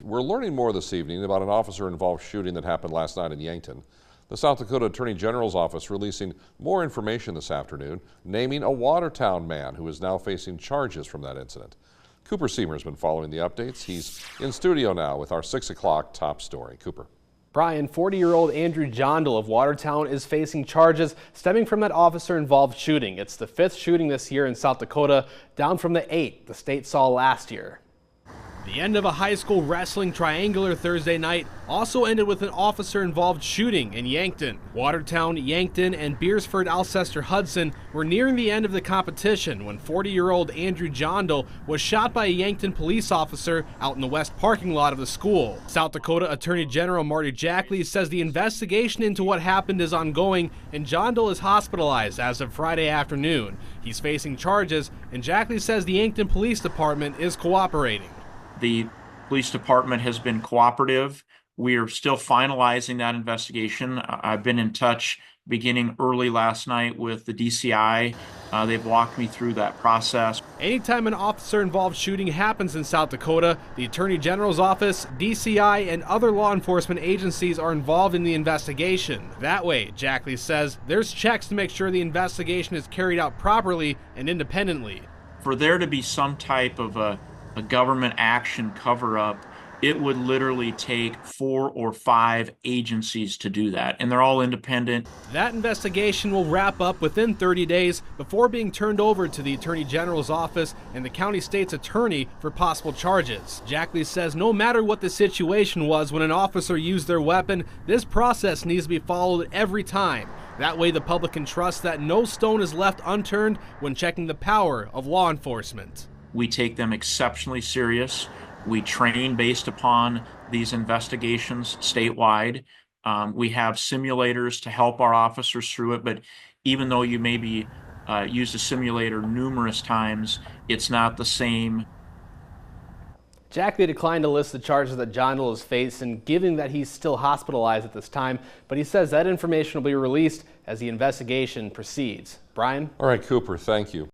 We're learning more this evening about an officer-involved shooting that happened last night in Yankton. The South Dakota Attorney General's office releasing more information this afternoon, naming a Watertown man who is now facing charges from that incident. Cooper Seamer's been following the updates. He's in studio now with our 6 o'clock top story. Cooper. Brian, 40-year-old Andrew Jondal of Watertown is facing charges stemming from that officer-involved shooting. It's the 5th shooting this year in South Dakota, down from the 8th the state saw last year. The end of a high school wrestling triangular Thursday night also ended with an officer-involved shooting in Yankton. Watertown, Yankton, and Beersford-Alcester-Hudson were nearing the end of the competition when 40-year-old Andrew Jondal was shot by a Yankton police officer out in the west parking lot of the school. South Dakota Attorney General Marty Jackley says the investigation into what happened is ongoing and Jondal is hospitalized as of Friday afternoon. He's facing charges, and Jackley says the Yankton Police Department is cooperating. The police department has been cooperative. We are still finalizing that investigation. I've been in touch beginning early last night with the DCI. They've walked me through that process. Anytime an officer-involved shooting happens in South Dakota, the Attorney General's office, DCI, and other law enforcement agencies are involved in the investigation. That way, Jackley says, there's checks to make sure the investigation is carried out properly and independently. For there to be some type of a government action cover-up, it would literally take 4 or 5 agencies to do that, and they're all independent. That investigation will wrap up within 30 days before being turned over to the Attorney General's office and the county state's attorney for possible charges. Jackley says no matter what the situation was when an officer used their weapon, this process needs to be followed every time. That way the public can trust that no stone is left unturned when checking the power of law enforcement. We take them exceptionally serious. We train based upon these investigations statewide. We have simulators to help our officers through it, but even though you maybe used a simulator numerous times, it's not the same. Jackley declined to list the charges that Jondal is facing, given that he's still hospitalized at this time, but he says that information will be released as the investigation proceeds. Brian? All right, Cooper, thank you.